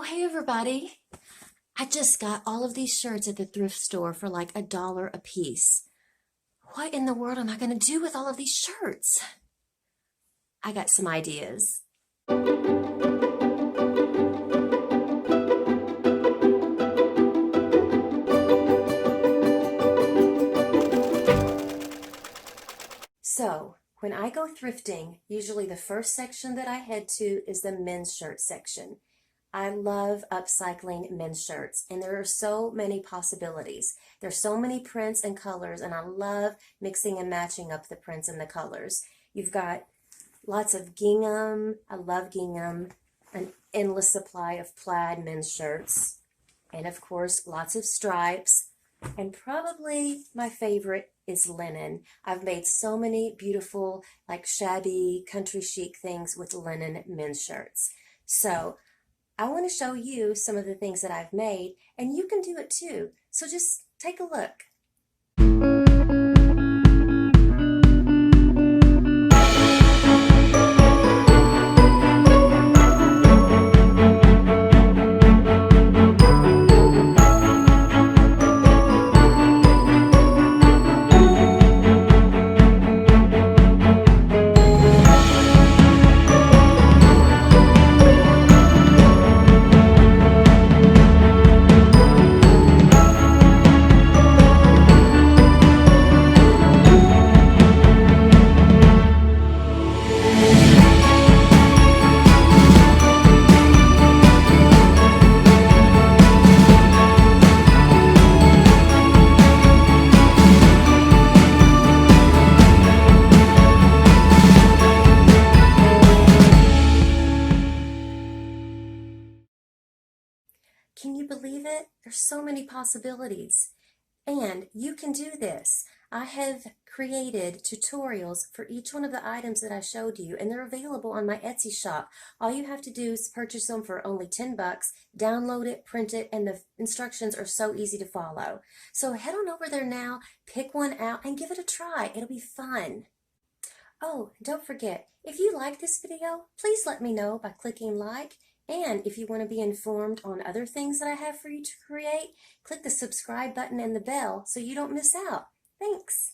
Hey everybody. I just got all of these shirts at the thrift store for like $1 a piece. What in the world am I going to do with all of these shirts? I got some ideas. So, when I go thrifting, usually the first section that I head to is the men's shirt section. I love upcycling men's shirts, and there are so many possibilities. There's so many prints and colors, and I love mixing and matching up the prints and the colors. You've got lots of gingham. I love gingham. An endless supply of plaid men's shirts. And of course, lots of stripes. And probably my favorite is linen. I've made so many beautiful, like shabby, country chic things with linen men's shirts. So I want to show you some of the things that I've made, and you can do it too. So just take a look. Can you believe it? There's so many possibilities. And you can do this. I have created tutorials for each one of the items that I showed you, and they're available on my Etsy shop. All you have to do is purchase them for only 10 bucks, download it, print it, and the instructions are so easy to follow. So head on over there now, pick one out, and give it a try. It'll be fun. Oh, don't forget, if you like this video, please let me know by clicking like. And if you want to be informed on other things that I have for you to create, click the subscribe button and the bell so you don't miss out. Thanks.